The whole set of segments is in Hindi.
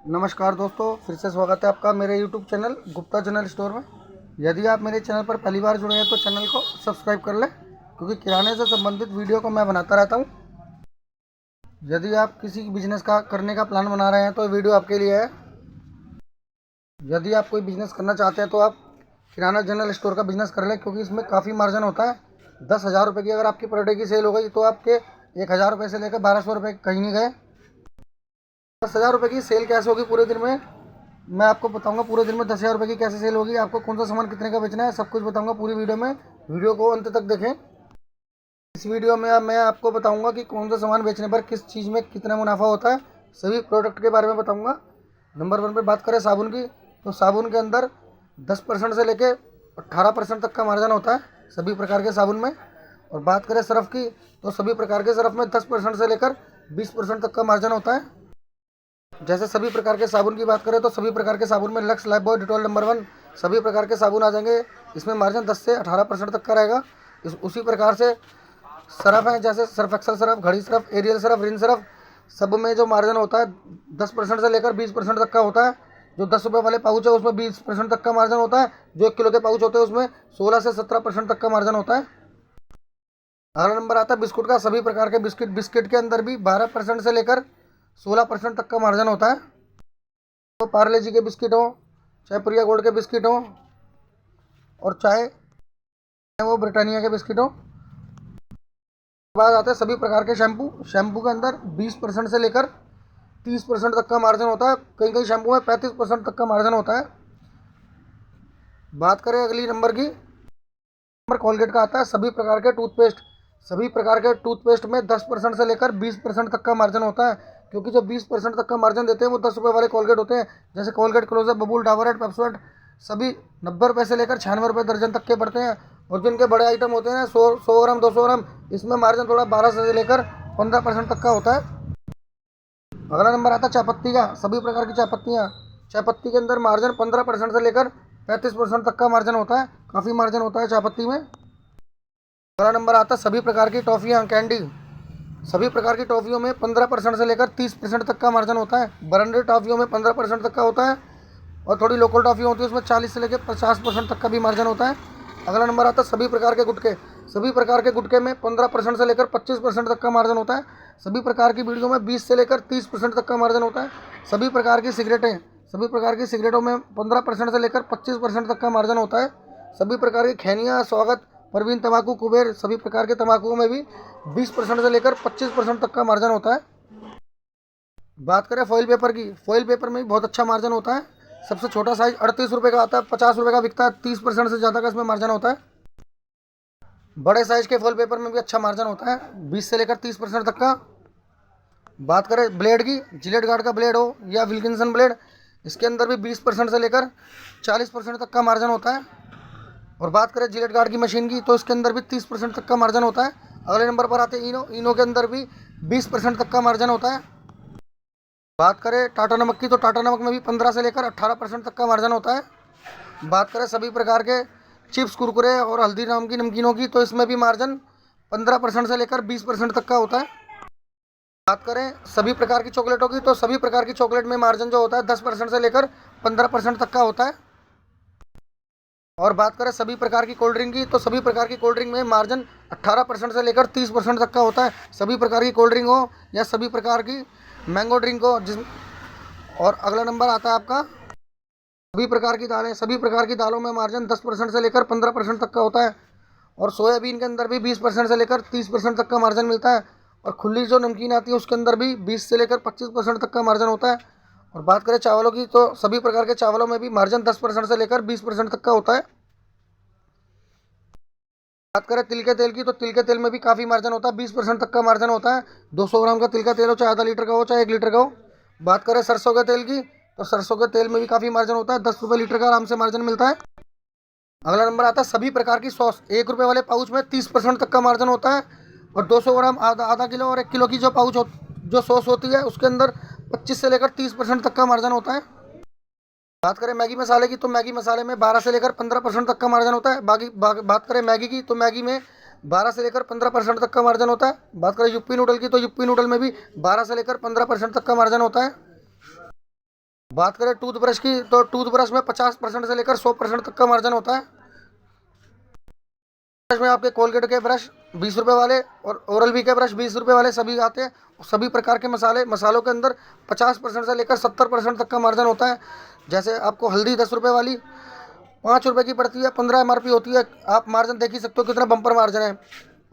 नमस्कार दोस्तों, फिर से स्वागत है आपका मेरे YouTube channel Gupta general store में। यदि आप मेरे चैनल पर पहली बार जुड़े हैं तो चैनल को सब्सक्राइब कर लें, क्योंकि किराने से संबंधित वीडियो को मैं बनाता रहता हूं। यदि आप किसी बिजनेस का करने का प्लान बना रहे हैं तो वीडियो आपके लिए है। यदि आप कोई बिजनेस करना चाहते हैं तो आप किराना जनरल स्टोर का बिजनेस कर लें, क्योंकि इसमें काफ़ी मार्जिन होता है। 10,000 रुपये की अगर आपकी पर डे की सेल हो गई तो आपके 1,000 रुपये से लेकर 1,200 रुपये कहीं नहीं गए। 10,000 रुपये की सेल कैसे होगी पूरे दिन में, मैं आपको बताऊंगा। पूरे दिन में 10,000 रुपये की कैसे सेल होगी, आपको कौन सा सामान कितने का बेचना है, सब कुछ बताऊंगा पूरी वीडियो में। वीडियो को अंत तक देखें। इस वीडियो में मैं आपको बताऊंगा कि कौन सा सामान बेचने पर किस चीज़ में कितना मुनाफा होता है, सभी प्रोडक्ट के बारे में बताऊंगा। नंबर 1 पे बात करें साबुन की, तो साबुन के अंदर 10% से लेकर 18% तक का मार्जिन होता है सभी प्रकार के साबुन में। और बात करें सर्फ की, तो सभी प्रकार के सर्फ में 10% से लेकर 20% तक का मार्जिन होता है। जैसे सभी प्रकार के साबुन की बात करें तो सभी प्रकार के साबुन में लक्स, लाइफबॉय, डिटॉल नंबर 1 सभी प्रकार के साबुन आ जाएंगे। इसमें मार्जिन 10 से 18% तक का रहेगा। उसी प्रकार से सरफ है, जैसे सर्फ एक्सल सरफ, घड़ी सरफ, एरियल सरफ, रिन सरफ, सब में जो मार्जिन होता है 10% से लेकर 20% तक का होता है। जो 10 रुपये वाले पाउच है उसमें 20% तक का मार्जिन होता है। जो 1 किलो के पाउच होते हैं उसमें 16 से 17% तक का मार्जिन होता है। अगला नंबर आता है बिस्कुट का। सभी प्रकार के बिस्किट के अंदर भी 12% से लेकर 16% तक का मार्जिन होता है। तो पार्ले जी के बिस्किट हो, चाहे प्रिया गोल्ड के बिस्किट हो, और चाहे वो ब्रिटानिया के बिस्किट हो। बाद आते हैं सभी प्रकार के शैम्पू। शैम्पू के अंदर 20% से लेकर 30% तक का मार्जिन होता है। कई कई शैम्पू में 35% तक का मार्जिन होता है। बात करें अगली नंबर की, नंबर कोलगेट का आता है। सभी प्रकार के टूथपेस्ट, सभी प्रकार के टूथपेस्ट में 10% से लेकर 20% तक का मार्जिन होता है। क्योंकि जो 20% तक का मार्जिन देते हैं वो 10 रुपये वाले कोलगेट होते हैं। जैसे कोलगेट, क्लोजअप, बबूल, डाबररेड, पेप्सोडेंट, सभी 90 रुपये से लेकर 96 रुपये दर्जन तक के पड़ते हैं। और जिनके बड़े आइटम होते हैं 100 ग्राम, 200 ग्राम, इसमें मार्जिन थोड़ा 12 से लेकर 15% तक का होता है। अगला नंबर आता है चायपत्ती का। सभी प्रकार की चायपत्तियाँ, चायपत्ती के अंदर मार्जिन 15% से लेकर 35% तक का मार्जिन होता है। काफ़ी मार्जिन होता है चायपत्ती में। अगला नंबर आता है सभी प्रकार की टॉफ़ियाँ, कैंडी। सभी प्रकार की टॉफ़ियों में 15% से लेकर 30% तक का मार्जिन होता है। ब्रांडेड टॉफ़ियों में 15% तक का होता है। और थोड़ी लोकल टॉफ़ियाँ होती है उसमें 40 से लेकर 50% तक का भी मार्जिन होता है। अगला नंबर आता है सभी प्रकार के गुटखे। सभी प्रकार के गुटखे में 15% से लेकर 25% तक का मार्जिन होता है। सभी प्रकार की बीड़ियों में 20 से लेकर 30% तक का मार्जिन होता है। सभी प्रकार की सिगरेटें, सभी प्रकार की सिगरेटों में 15% से लेकर 25% तक का मार्जिन होता है। सभी प्रकार की खैनियाँ, स्वागत, परवीन तंबाकू, कुबेर, सभी प्रकार के तंबाकू में भी 20% से लेकर 25% तक का मार्जिन होता है। बात करें फॉइल पेपर की, फॉइल पेपर में भी बहुत अच्छा मार्जिन होता है। सबसे छोटा साइज 38 रुपये का आता है, 50 रुपये का बिकता है। 30% से ज़्यादा का इसमें मार्जिन होता है। बड़े साइज के फॉइल पेपर में भी अच्छा मार्जिन होता है, 20 से लेकर 30% तक का। बात करें ब्लेड की, जिलेट गार्ड का ब्लेड हो या विल्किंसन ब्लेड, इसके अंदर भी 20% से लेकर 40% तक का मार्जिन होता है। और बात करें जिलेट गार्ड की मशीन की, तो इसके अंदर भी 30% तक का मार्जिन होता है। अगले नंबर पर आते हैं इनो। इनो के अंदर भी 20% तक का मार्जिन होता है। बात करें टाटा नमक की, तो टाटा नमक में भी 15 से लेकर 18% तक का मार्जिन होता है। बात करें सभी प्रकार के चिप्स, कुरकुरे और हल्दीराम की नमकीनों की, तो इसमें भी मार्जिन 15% से लेकर 20% तक का होता है। बात करें सभी प्रकार की चॉकलेटों की, तो सभी प्रकार की चॉकलेट में मार्जिन जो होता है 10% से लेकर 15% तक का होता है। और बात करें सभी प्रकार की कोल्ड ड्रिंक की, तो सभी प्रकार की कोल्ड ड्रिंक में मार्जिन 18% से लेकर 30% तक का होता है। सभी प्रकार की कोल्ड ड्रिंक हो या सभी प्रकार की मैंगो ड्रिंक हो जिस। और अगला नंबर आता है आपका सभी प्रकार की दालें। सभी प्रकार की दालों में मार्जिन 10% से लेकर 15% तक का होता है। और सोयाबीन के अंदर भी 20% से लेकर 30% तक का मार्जिन मिलता है। और खुली जो नमकीन आती है उसके अंदर भी 20 से लेकर 25% तक का मार्जिन होता है। और बात करें चावलों की, तो सभी प्रकार के चावलों में भी मार्जिन 10% से लेकर 20% तक का होता है। बात करें तिल के तेल की, तो तिल के तेल में भी काफ़ी मार्जिन होता है, 20% तक का मार्जिन होता है। 200 ग्राम का तिल का तेल हो, चाहे आधा लीटर का हो, चाहे 1 लीटर का हो। बात करें सरसों के तेल की, तो सरसों के तेल में भी काफ़ी मार्जिन होता है, 10 रुपये लीटर का आराम से मार्जिन मिलता है। अगला नंबर आता है सभी प्रकार की सॉस। 1 रुपये वाले पाउच में 30% तक का मार्जिन होता है। और 200 ग्राम, आधा आधा किलो और 1 किलो की जो पाउच जो सॉस होती है उसके अंदर 25 से लेकर 30% तक का मार्जिन होता है। बात करें मैगी मसाले की, तो मैगी मसाले में 12 से लेकर 15% तक का मार्जिन होता है। बात करें मैगी की, तो मैगी में 12 से लेकर 15% तक का मार्जिन होता है। बात करें यूपी नूडल की, तो यूपी नूडल में भी 12 से लेकर 15% तक का मार्जिन होता है। बात करें टूथब्रश की, तो टूथब्रश में 50% से लेकर 100% तक का मार्जिन होता है। ब्रश में आपके कोलगेट के ब्रश 20 रुपये वाले और ओरल बी के ब्रश 20 रुपये वाले सभी आते हैं। सभी प्रकार के मसालों के अंदर 50% से लेकर 70% तक का मार्जिन होता है। जैसे आपको हल्दी 10 रुपये वाली 5 रुपये की पड़ती है, 15 MRP होती है। आप मार्जिन देख ही सकते हो कितना बम्पर मार्जिन है।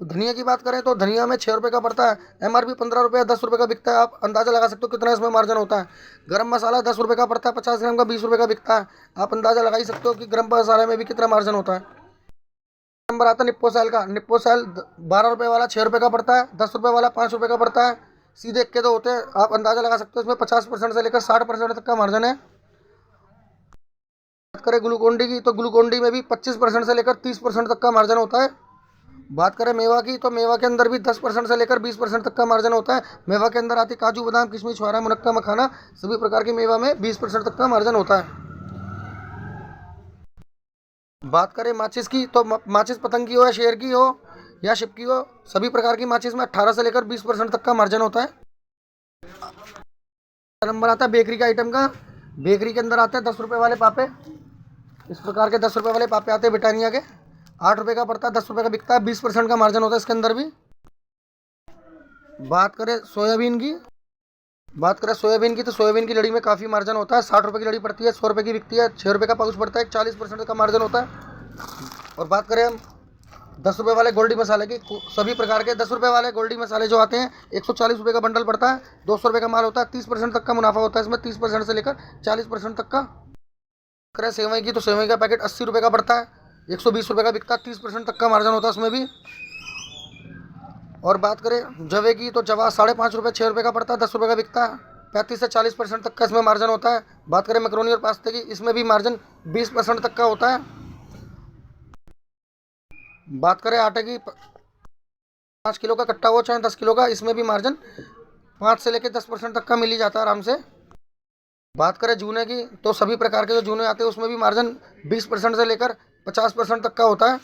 धनिया की बात करें तो धनिया में 6 रुपये का पड़ता है, MRP 15 रुपये, 10 रुपये का बिकता है। आप अंदाज़ा लगा सकते हो कितना इसमें मार्जिन होता है। गरम मसाला 10 रुपये का पड़ता है, 50 ग्राम का 20 रुपये का बिकता है। आप अंदाज़ा लगा ही सकते हो कि गरम मसाले में भी कितना मार्जिन होता है। नंबर आता है निप्पो सेल का। निप्पो सेल 12 रुपये वाला 6 रुपये का पड़ता है, 10 रुपये वाला 5 रुपये का पड़ता है। सीधे के तो होते हैं, आप अंदाज़ा लगा सकते हो इसमें 50% से लेकर 60% तक का मार्जिन है। बात करें ग्लूकोन डी की, तो ग्लूकोन डी में भी 25% से लेकर 30% तक का मार्जिन होता है। बात करें मेवा की, तो मेवा के अंदर भी 10% से लेकर 20% तक का मार्जिन होता है। मेवा के अंदर आती काजू बादाम किशमिश छुआरा मुनक्का मखाना सभी प्रकार की मेवा में 20% तक का मार्जिन होता है। बात करें माचिस की, तो माचिस पतंग की हो या शेर की हो या शिप की हो, सभी प्रकार की माचिस में 18 से लेकर 20% तक का मार्जिन होता है। नंबर आता है बेकरी का आइटम का। बेकरी के अंदर आते हैं 10 रुपये वाले पापे। इस प्रकार के 10 रुपये वाले पापे आते हैं ब्रिटानिया के। 8 रुपये का पड़ता है, 10 रुपये का बिकता है, 20% का मार्जिन होता है इसके अंदर भी। बात करें सोयाबीन की, तो सोयाबीन की लड़ी में काफ़ी मार्जिन होता है। 60 रुपये की लड़ी पड़ती है, 100 रुपये की बिकती है, 6 रुपये का पाउच पड़ता है, 40% का मार्जिन होता है। और बात करें हम 10 रुपये वाले गोल्डी मसाले की, सभी प्रकार के 10 रुपये वाले गोल्डी मसाले जो आते हैं 140 रुपये का बंडल पड़ता है, 200 रुपये का माल होता है, 30% तक का मुनाफा होता है इसमें, 30% से लेकर 40% तक का। करें सेवई की, तो सेवई का पैकेट 80 रुपये का पड़ता है, 120 रुपये का बिकता है, 30% तक का मार्जिन होता है उसमें भी। और बात करें जवे की, तो जवा 5.5 रुपये 6 रुपये का पड़ता है, 10 रुपये का बिकता है, 35 से 40% तक का इसमें मार्जिन होता है। बात करें मैक्रोनी और पास्ते की, इसमें भी मार्जिन 20% तक का होता है। बात करें आटे की, 5 किलो का कट्टा हो चाहे 10 किलो का, इसमें भी मार्जिन 5 से लेकर 10% तक का मिल ही जाता है आराम से। बात करें जूने की, तो सभी प्रकार के जो जूने आते हैं उसमें भी मार्जिन 20% से लेकर 50% तक का होता है।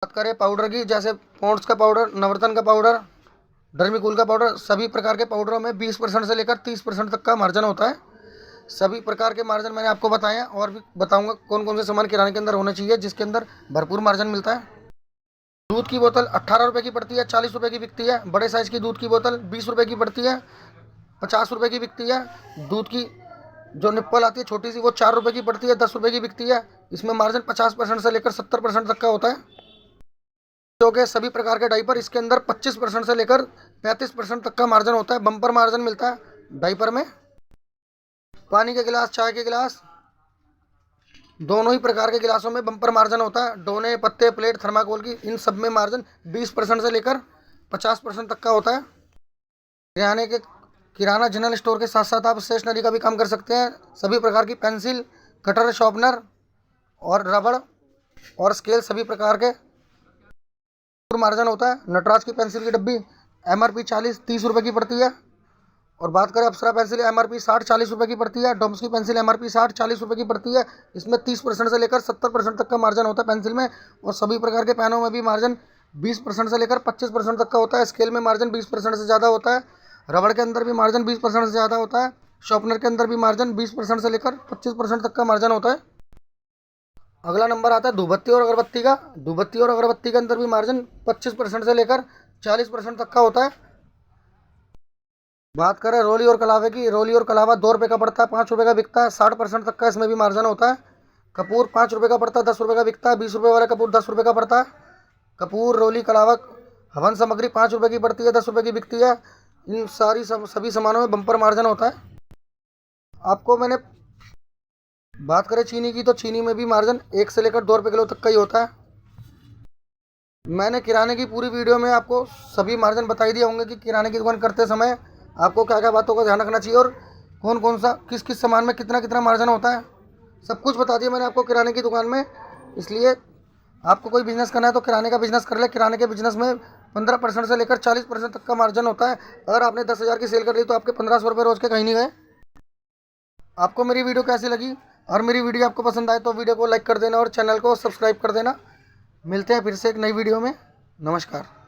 बात करें पाउडर की, जैसे पॉन्ड्स का पाउडर, नवरत्न का पाउडर, डर्मिकूल का पाउडर, सभी प्रकार के पाउडरों में 20% से लेकर 30% तक का मार्जिन होता है। सभी प्रकार के मार्जिन मैंने आपको बताए हैं, और भी बताऊंगा कौन कौन से सामान किराने के अंदर होने चाहिए जिसके अंदर भरपूर मार्जिन मिलता है। दूध की बोतल 18 रुपये की पड़ती है, 40 रुपये की बिकती है। बड़े साइज़ की दूध की बोतल 20 रुपये की पड़ती है, 50 रुपये की बिकती है। दूध की जो निप्पल आती है छोटी सी, वो 4 रुपये की पड़ती है, 10 रुपये की बिकती है। इसमें मार्जिन 50% से लेकर 70% तक का होता है। जो कि सभी प्रकार के डाइपर, इसके अंदर 25% से लेकर 35% तक का मार्जिन होता है, बम्पर मार्जिन मिलता है डाइपर में। पानी के गिलास, चाय के गिलास, दोनों ही प्रकार के गिलासों में बम्पर मार्जिन होता है। डोने, पत्ते, प्लेट, थर्माकोल की, इन सब में मार्जिन 20% से लेकर 50% तक का होता है। किराना जनरल स्टोर के साथ साथ आप स्टेशनरी का भी काम कर सकते हैं। सभी प्रकार की पेंसिल, कटर, शार्पनर और रबड़ और स्केल सभी प्रकार के मार्जिन होता है। नटराज की पेंसिल की डब्बी MRP 40-30 रुपये की पड़ती है। और बात करें अप्सरा पेंसिल MRP 60-40 रुपये की पड़ती है। डोम्स की पेंसिल MRP 60-40 रुपये की पड़ती है। इसमें 30% से लेकर 70% तक का मार्जिन होता है पेंसिल में। और सभी प्रकार के पेनों में भी मार्जिन 20% से लेकर 25% तक का होता है। स्केल में मार्जिन 20% से ज़्यादा होता है। रबड़ के अंदर भी मार्जिन 20% से ज़्यादा होता है। शॉर्पनर के अंदर भी मार्जिन 20% से लेकर 25% तक का मार्जिन होता है। अगला नंबर आता है धूपबत्ती और अगरबत्ती का। धूपबत्ती और अगरबत्ती के अंदर भी मार्जिन 25% से लेकर 40% तक का होता है। बात करें रोली और कलावे की, रोली और कलावा 2 रुपये का पड़ता है, 5 रुपये का बिकता है, 60% तक का इसमें भी मार्जिन होता है। कपूर 5 रुपये का पड़ता है, 10 रुपये का बिकता है, 20 रुपये वाला कपूर 10 रुपये का पड़ता है। कपूर, रोली, कलावा, हवन सामग्री 5 रुपये की पड़ती है, 10 रुपये की बिकती है। इन सभी सामानों में बम्पर मार्जिन होता है। आपको मैंने बात करें चीनी की, तो चीनी में भी मार्जिन 1 से लेकर 2 रुपये किलो तक का ही होता है। मैंने किराने की पूरी वीडियो में आपको सभी मार्जिन बताई दिए होंगे कि किराने की दुकान करते समय आपको क्या क्या बातों का ध्यान रखना चाहिए और कौन कौन सा किस किस सामान में कितना कितना मार्जिन होता है। सब कुछ बता दिया मैंने आपको किराने की दुकान में। इसलिए आपको कोई बिज़नेस करना है तो किराने का बिज़नेस कर ले। किराने के बिज़नेस में 15% से लेकर 40% तक का मार्जिन होता है। अगर आपने 10,000 की सेल कर ली तो आपके 1500 रुपये रोज़ के कहीं नहीं गए। आपको मेरी वीडियो कैसी लगी और मेरी वीडियो आपको पसंद आए तो वीडियो को लाइक कर देना और चैनल को सब्सक्राइब कर देना। मिलते हैं फिर से एक नई वीडियो में। नमस्कार।